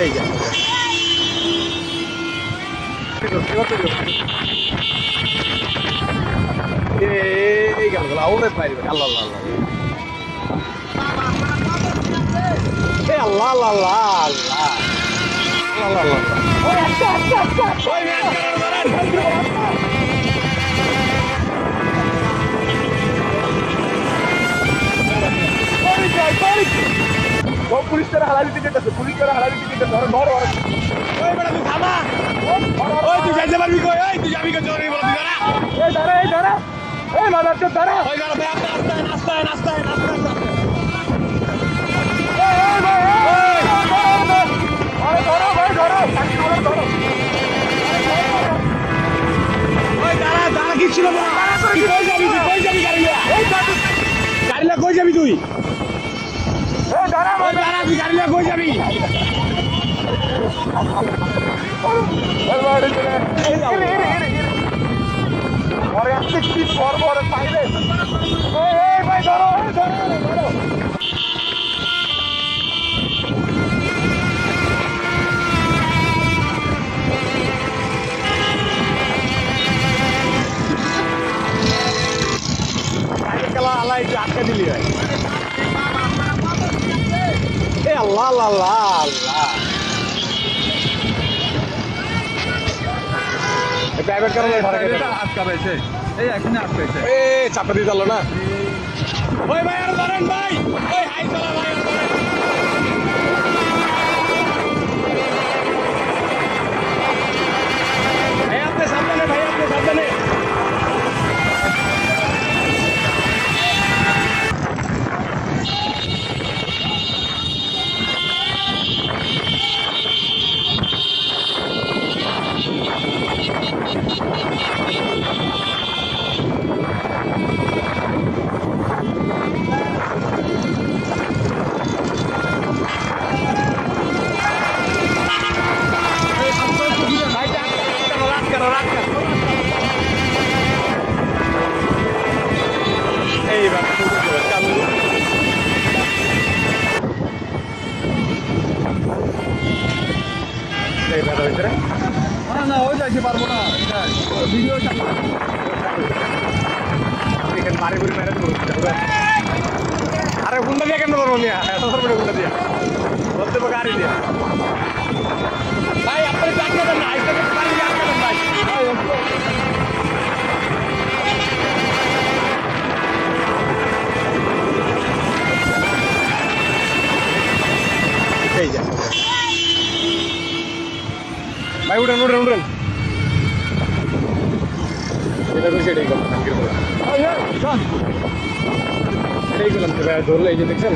এই যে এই গেল আউরে পাইবে আল্লাহ আল্লাহ আল্লাহ এ আল্লাহ আল্লাহ আল্লাহ আল্লাহ আল্লাহ আল্লাহ ওই আচ্ছা আচ্ছা আচ্ছা ওই ম্যাচ করার ধরেন ওই যাই ওই ও পুলিশ তারা হালালি দিতে পুলিশ তারা হালালি দিতে ধর ধর ওই বড় তুই থামা ওই তুই যাইতে পারবি কই ওই তুই যাবি কই চোরি বল তুই দাঁড়া এই দাঁড়া এই মাদার তো দাঁড়া ওই দাঁড়া ভাই নাস্তা নাস্তা নাস্তা এই এই ভাই আরে ধরো ভাই ধরো ধরো ওই দাঁড়া দাঁড়া কি ছিল না কই যাবি গাড়িলা এই গাড়িলা কই যাবি তুই এই দাঁড়া ভাই দাঁড়া তুই গাড়িলা কই যাবি ওরে আজকে কি করবো ওরে পাইলে এই ভাই ধরো ধরো ধরো আল্লাহ একটু আটকে দিলি ভাই এ আল্লাহ আল্লাহ আল্লাহ প্রাইভেট কারণে আটকা পেয়েছে এই এখানে আটকাইছে এ চাপা দিয়ে দিল না ওই ভাই আর ধরেন ভাই ওই হাই চলা ভাই ভাই আপনি সাবধানে ভাই আপনি সাবধানে না ওই যাইতে পারবো না ভিডিও এখানে মারি ঘুরি মেরে আরে গুন্ডা দিয়ে কেন করবো নিয়ে এত সরবরে গুন্ডা দিয়া বলতে পারে গাড়ি দিয়া ভাই আপনি আটকে দেন না আটকে দেন ভাই এই যা ভাই উঠেন উঠেন উঠেন এটা তো সেটাই করলাম এটাই করলাম ধরলে এই যে দেখছেন